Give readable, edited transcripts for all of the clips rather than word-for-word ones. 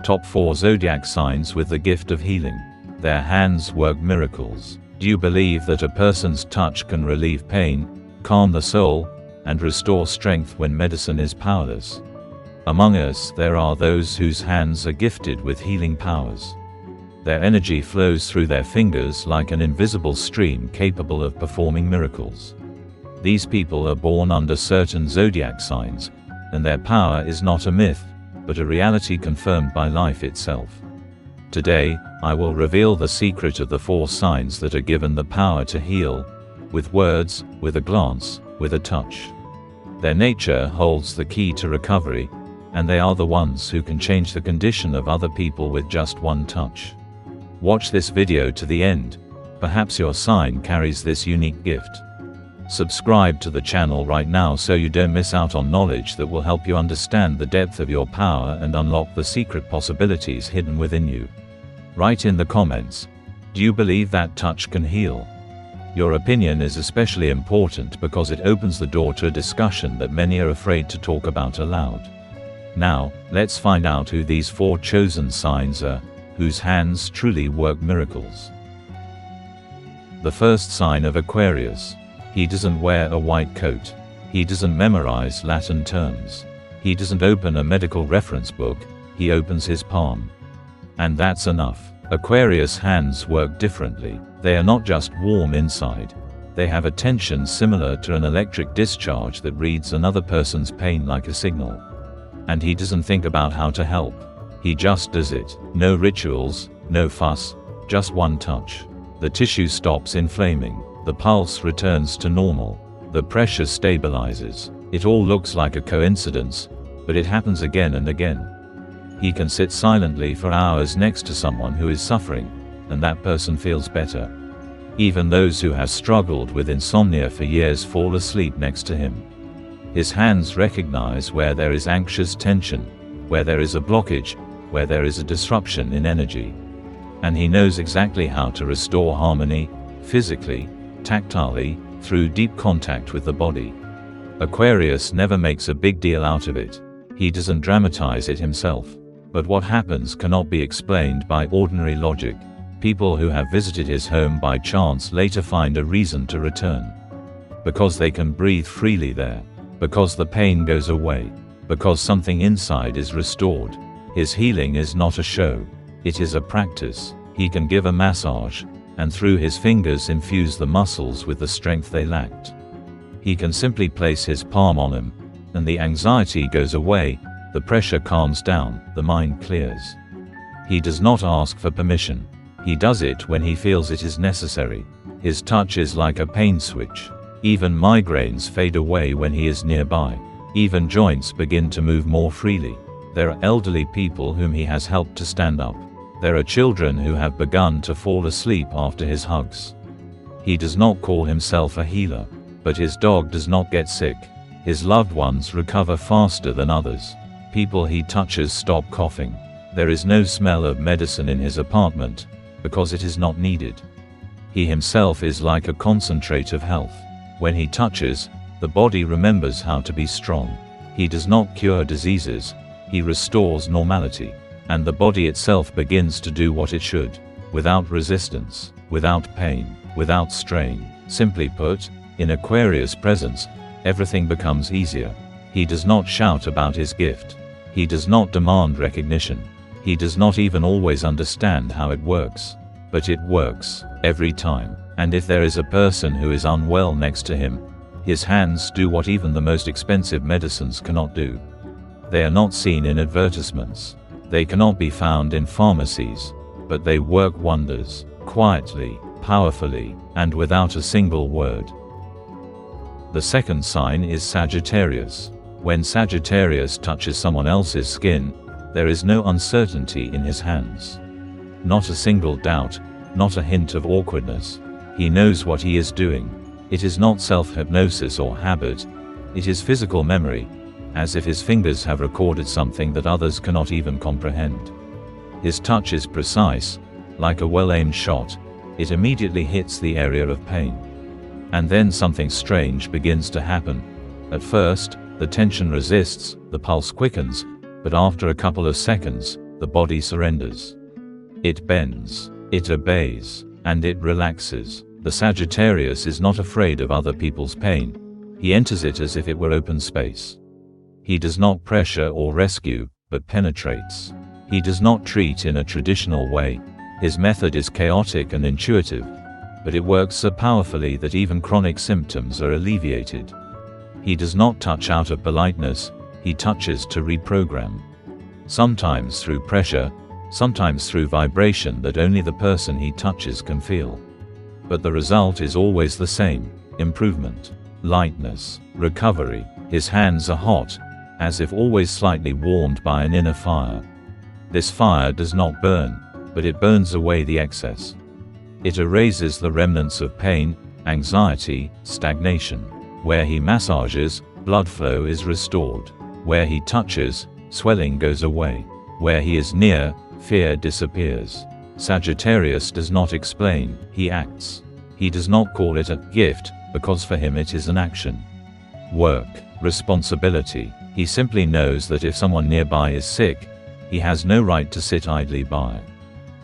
Top 4 Zodiac Signs with the gift of healing. Their hands work miracles. Do you believe that a person's touch can relieve pain, calm the soul, and restore strength when medicine is powerless? Among us, there are those whose hands are gifted with healing powers. Their energy flows through their fingers like an invisible stream capable of performing miracles. These people are born under certain zodiac signs, and their power is not a myth, but a reality confirmed by life itself. Today, I will reveal the secret of the 4 signs that are given the power to heal, with words, with a glance, with a touch. Their nature holds the key to recovery, and they are the ones who can change the condition of other people with just one touch. Watch this video to the end. Perhaps your sign carries this unique gift. Subscribe to the channel right now so you don't miss out on knowledge that will help you understand the depth of your power and unlock the secret possibilities hidden within you. Write in the comments, do you believe that touch can heal? Your opinion is especially important because it opens the door to a discussion that many are afraid to talk about aloud. Now, let's find out who these 4 chosen signs are, whose hands truly work miracles. The first sign of Aquarius. He doesn't wear a white coat. He doesn't memorize Latin terms. He doesn't open a medical reference book, he opens his palm. And that's enough. Aquarius hands work differently. They are not just warm inside. They have a tension similar to an electric discharge that reads another person's pain like a signal. And he doesn't think about how to help. He just does it. No rituals, no fuss, just one touch. The tissue stops inflaming. The pulse returns to normal. The pressure stabilizes. It all looks like a coincidence, but it happens again and again. He can sit silently for hours next to someone who is suffering, and that person feels better. Even those who have struggled with insomnia for years fall asleep next to him. His hands recognize where there is anxious tension, where there is a blockage, where there is a disruption in energy. And he knows exactly how to restore harmony, physically, tactilely, through deep contact with the body. Aquarius never makes a big deal out of it. He doesn't dramatize it himself. But what happens cannot be explained by ordinary logic. People who have visited his home by chance later find a reason to return. Because they can breathe freely there. Because the pain goes away. Because something inside is restored. His healing is not a show. It is a practice. He can give a massage, and through his fingers infuse the muscles with the strength they lacked. He can simply place his palm on them, and the anxiety goes away, the pressure calms down, the mind clears. He does not ask for permission. He does it when he feels it is necessary. His touch is like a pain switch. Even migraines fade away when he is nearby. Even joints begin to move more freely. There are elderly people whom he has helped to stand up. There are children who have begun to fall asleep after his hugs. He does not call himself a healer, but his dog does not get sick. His loved ones recover faster than others. People he touches stop coughing. There is no smell of medicine in his apartment, because it is not needed. He himself is like a concentrate of health. When he touches, the body remembers how to be strong. He does not cure diseases, he restores normality. And the body itself begins to do what it should, without resistance, without pain, without strain. Simply put, in Aquarius' presence, everything becomes easier. He does not shout about his gift. He does not demand recognition. He does not even always understand how it works. But it works, every time. And if there is a person who is unwell next to him, his hands do what even the most expensive medicines cannot do. They are not seen in advertisements. They cannot be found in pharmacies, but they work wonders, quietly, powerfully, and without a single word. The second sign is Sagittarius. When Sagittarius touches someone else's skin, there is no uncertainty in his hands. Not a single doubt, not a hint of awkwardness. He knows what he is doing. It is not self-hypnosis or habit, it is physical memory, as if his fingers have recorded something that others cannot even comprehend. His touch is precise, like a well-aimed shot. It immediately hits the area of pain. And then something strange begins to happen. At first, the tension resists, the pulse quickens, but after a couple of seconds, the body surrenders. It bends, it obeys, and it relaxes. The Sagittarius is not afraid of other people's pain. He enters it as if it were open space. He does not pressure or rescue, but penetrates. He does not treat in a traditional way. His method is chaotic and intuitive, but it works so powerfully that even chronic symptoms are alleviated. He does not touch out of politeness, he touches to reprogram. Sometimes through pressure, sometimes through vibration that only the person he touches can feel. But the result is always the same: improvement, lightness, recovery. His hands are hot, as if always slightly warmed by an inner fire. This fire does not burn, but it burns away the excess. It erases the remnants of pain, anxiety, stagnation. Where he massages, blood flow is restored. Where he touches, swelling goes away. Where he is near, fear disappears. Sagittarius does not explain, he acts. He does not call it a gift, because for him it is an action. Work, responsibility. He simply knows that if someone nearby is sick, he has no right to sit idly by.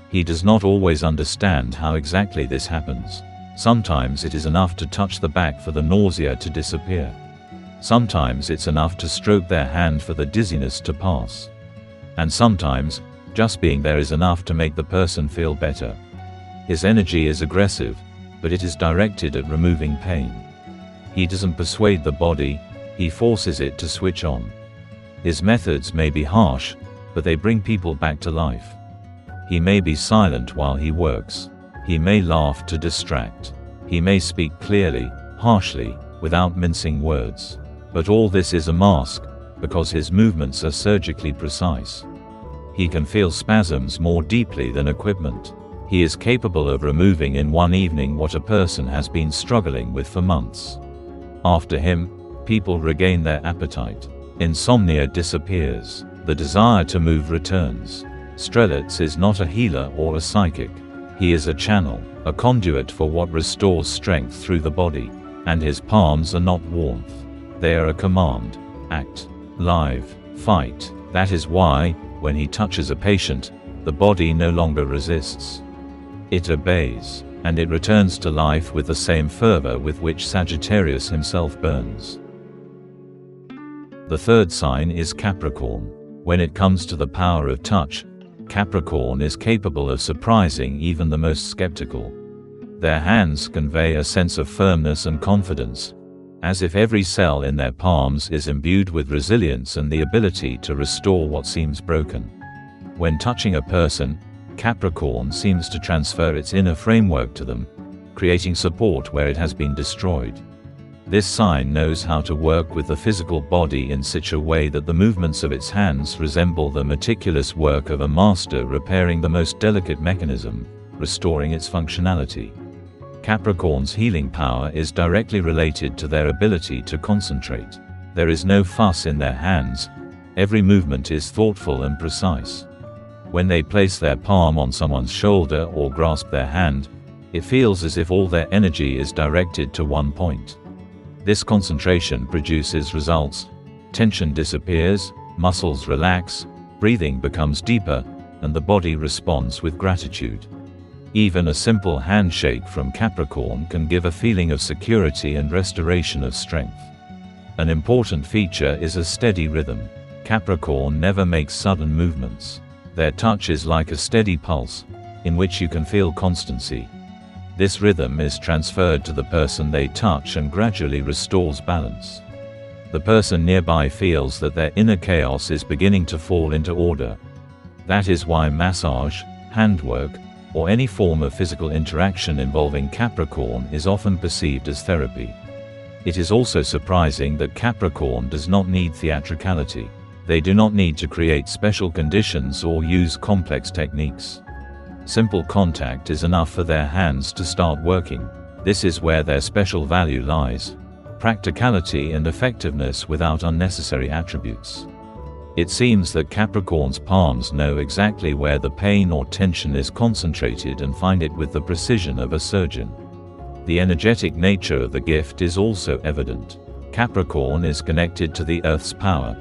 He does not always understand how exactly this happens. Sometimes it is enough to touch the back for the nausea to disappear. Sometimes it's enough to stroke their hand for the dizziness to pass. And sometimes, just being there is enough to make the person feel better. His energy is aggressive, but it is directed at removing pain. He doesn't persuade the body, he forces it to switch on. His methods may be harsh, but they bring people back to life. He may be silent while he works. He may laugh to distract. He may speak clearly, harshly, without mincing words. But all this is a mask, because his movements are surgically precise. He can feel spasms more deeply than equipment. He is capable of removing in one evening what a person has been struggling with for months. After him, people regain their appetite. Insomnia disappears. The desire to move returns. Strelitz is not a healer or a psychic. He is a channel, a conduit for what restores strength through the body. And his palms are not warmth. They are a command. Act. Live. Fight. That is why, when he touches a patient, the body no longer resists. It obeys, and it returns to life with the same fervor with which Sagittarius himself burns. The third sign is Capricorn. When it comes to the power of touch, Capricorn is capable of surprising even the most skeptical. Their hands convey a sense of firmness and confidence, as if every cell in their palms is imbued with resilience and the ability to restore what seems broken. When touching a person, Capricorn seems to transfer its inner framework to them, creating support where it has been destroyed. This sign knows how to work with the physical body in such a way that the movements of its hands resemble the meticulous work of a master repairing the most delicate mechanism, restoring its functionality. Capricorn's healing power is directly related to their ability to concentrate. There is no fuss in their hands. Every movement is thoughtful and precise. When they place their palm on someone's shoulder or grasp their hand, it feels as if all their energy is directed to one point. This concentration produces results. Tension disappears, muscles relax, breathing becomes deeper, and the body responds with gratitude. Even a simple handshake from Capricorn can give a feeling of security and restoration of strength. An important feature is a steady rhythm. Capricorn never makes sudden movements. Their touch is like a steady pulse, in which you can feel constancy. This rhythm is transferred to the person they touch and gradually restores balance. The person nearby feels that their inner chaos is beginning to fall into order. That is why massage, handwork, or any form of physical interaction involving Capricorn is often perceived as therapy. It is also surprising that Capricorn does not need theatricality. They do not need to create special conditions or use complex techniques. Simple contact is enough for their hands to start working. This is where their special value lies: practicality and effectiveness without unnecessary attributes. It seems that Capricorn's palms know exactly where the pain or tension is concentrated and find it with the precision of a surgeon. The energetic nature of the gift is also evident. Capricorn is connected to the Earth's power.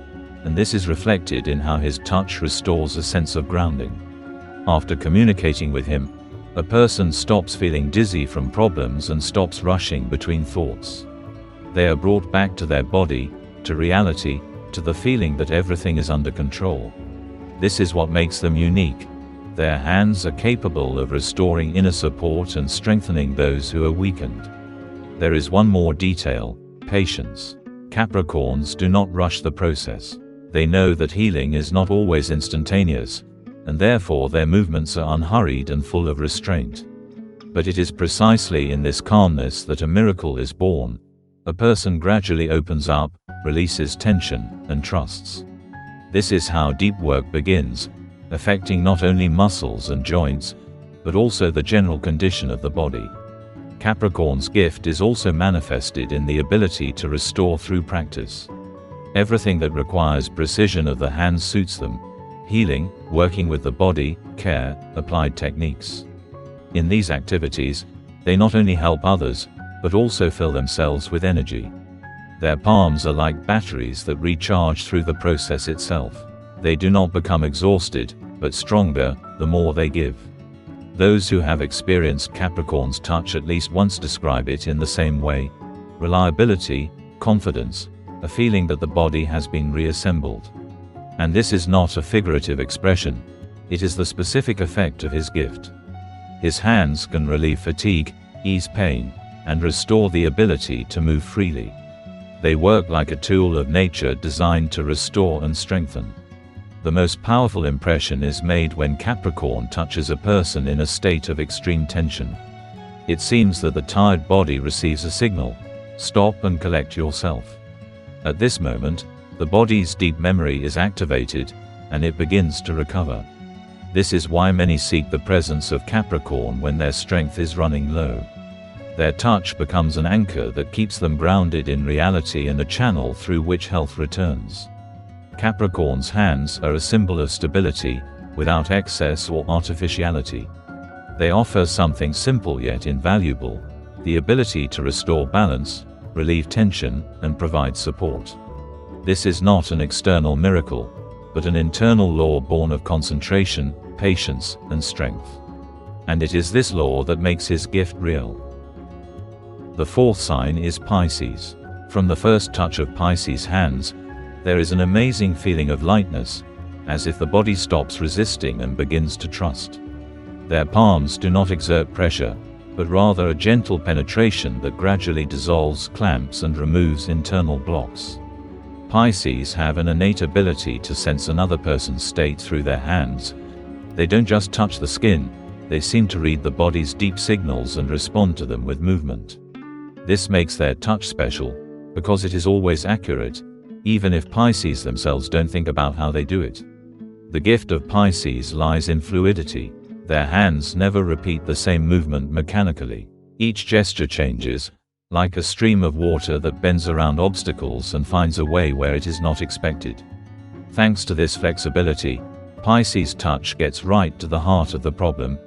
and this is reflected in how his touch restores a sense of grounding. After communicating with him, a person stops feeling dizzy from problems and stops rushing between thoughts. They are brought back to their body, to reality, to the feeling that everything is under control. This is what makes them unique. Their hands are capable of restoring inner support and strengthening those who are weakened. There is one more detail: patience. Capricorns do not rush the process. They know that healing is not always instantaneous, and therefore their movements are unhurried and full of restraint. But it is precisely in this calmness that a miracle is born. A person gradually opens up, releases tension, and trusts. This is how deep work begins, affecting not only muscles and joints, but also the general condition of the body. Capricorn's gift is also manifested in the ability to restore through practice. Everything that requires precision of the hands suits them: healing, working with the body, care, applied techniques. In these activities, they not only help others, but also fill themselves with energy. Their palms are like batteries that recharge through the process itself. They do not become exhausted, but stronger, the more they give. Those who have experienced Capricorn's touch at least once describe it in the same way: reliability, confidence, a feeling that the body has been reassembled. And this is not a figurative expression, it is the specific effect of his gift. His hands can relieve fatigue, ease pain, and restore the ability to move freely. They work like a tool of nature designed to restore and strengthen. The most powerful impression is made when Capricorn touches a person in a state of extreme tension. It seems that the tired body receives a signal: stop and collect yourself. At this moment, the body's deep memory is activated, and it begins to recover. This is why many seek the presence of Capricorn when their strength is running low. Their touch becomes an anchor that keeps them grounded in reality and a channel through which health returns. Capricorn's hands are a symbol of stability, without excess or artificiality. They offer something simple yet invaluable: the ability to restore balance, relieve tension, and provide support. This is not an external miracle, but an internal law born of concentration, patience, and strength. And it is this law that makes his gift real. The fourth sign is Pisces. From the first touch of Pisces' hands, there is an amazing feeling of lightness, as if the body stops resisting and begins to trust. Their palms do not exert pressure, but rather a gentle penetration that gradually dissolves clamps and removes internal blocks. Pisces have an innate ability to sense another person's state through their hands. They don't just touch the skin, they seem to read the body's deep signals and respond to them with movement. This makes their touch special, because it is always accurate, even if Pisces themselves don't think about how they do it. The gift of Pisces lies in fluidity. Their hands never repeat the same movement mechanically. Each gesture changes, like a stream of water that bends around obstacles and finds a way where it is not expected. Thanks to this flexibility, Pisces' touch gets right to the heart of the problem.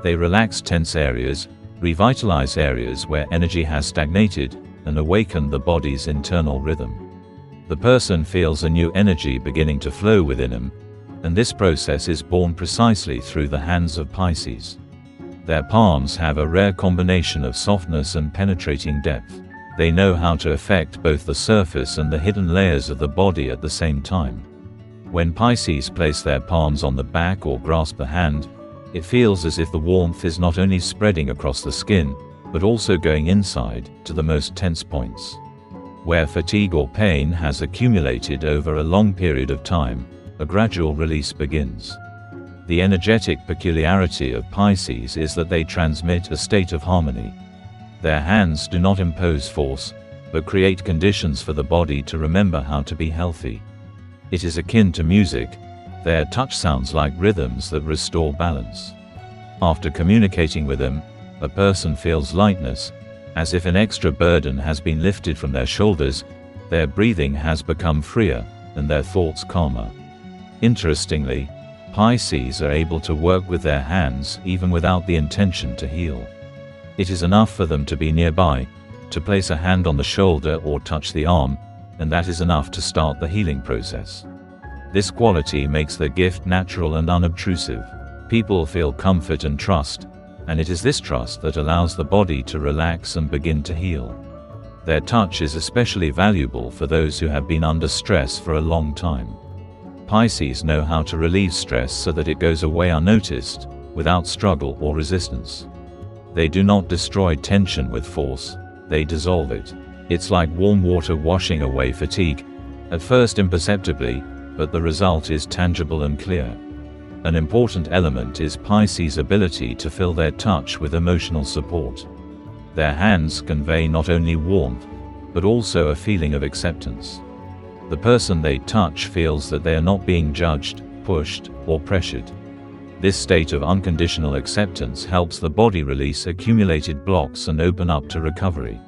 They relax tense areas, revitalize areas where energy has stagnated, and awaken the body's internal rhythm. The person feels a new energy beginning to flow within them, and this process is born precisely through the hands of Pisces. Their palms have a rare combination of softness and penetrating depth. They know how to affect both the surface and the hidden layers of the body at the same time. When Pisces place their palms on the back or grasp the hand, it feels as if the warmth is not only spreading across the skin, but also going inside, to the most tense points. Where fatigue or pain has accumulated over a long period of time, a gradual release begins. The energetic peculiarity of Pisces is that they transmit a state of harmony. Their hands do not impose force, but create conditions for the body to remember how to be healthy. It is akin to music. Their touch sounds like rhythms that restore balance. After communicating with them, a person feels lightness, as if an extra burden has been lifted from their shoulders. Their breathing has become freer, and their thoughts calmer. Interestingly, Pisces are able to work with their hands even without the intention to heal. It is enough for them to be nearby, to place a hand on the shoulder or touch the arm, and that is enough to start the healing process. This quality makes their gift natural and unobtrusive. People feel comfort and trust, and it is this trust that allows the body to relax and begin to heal. Their touch is especially valuable for those who have been under stress for a long time. Pisces know how to relieve stress so that it goes away unnoticed, without struggle or resistance. They do not destroy tension with force, they dissolve it. It's like warm water washing away fatigue, at first imperceptibly, but the result is tangible and clear. An important element is Pisces' ability to fill their touch with emotional support. Their hands convey not only warmth, but also a feeling of acceptance. The person they touch feels that they are not being judged, pushed, or pressured. This state of unconditional acceptance helps the body release accumulated blocks and open up to recovery.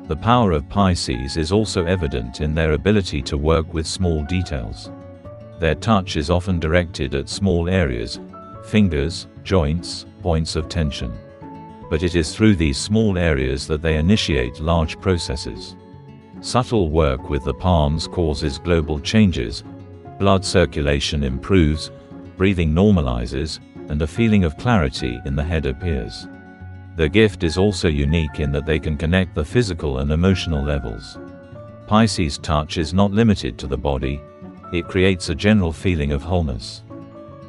The power of Pisces is also evident in their ability to work with small details. Their touch is often directed at small areas, fingers, joints, points of tension. But it is through these small areas that they initiate large processes. Subtle work with the palms causes global changes, blood circulation improves, breathing normalizes, and a feeling of clarity in the head appears. Their gift is also unique in that they can connect the physical and emotional levels. Pisces' touch is not limited to the body, it creates a general feeling of wholeness.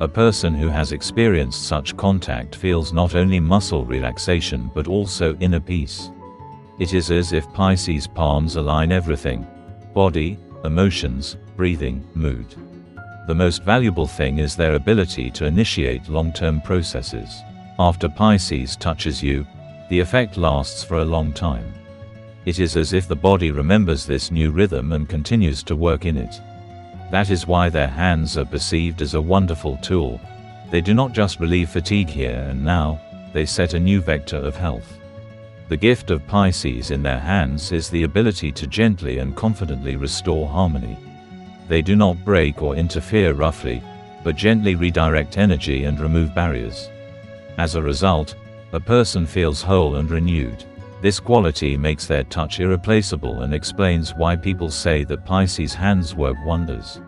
A person who has experienced such contact feels not only muscle relaxation but also inner peace. It is as if Pisces' palms align everything: body, emotions, breathing, mood. The most valuable thing is their ability to initiate long-term processes. After Pisces touches you, the effect lasts for a long time. It is as if the body remembers this new rhythm and continues to work in it. That is why their hands are perceived as a wonderful tool. They do not just relieve fatigue here and now, they set a new vector of health. The gift of Pisces in their hands is the ability to gently and confidently restore harmony. They do not break or interfere roughly, but gently redirect energy and remove barriers. As a result, a person feels whole and renewed. This quality makes their touch irreplaceable and explains why people say that Pisces' hands work wonders.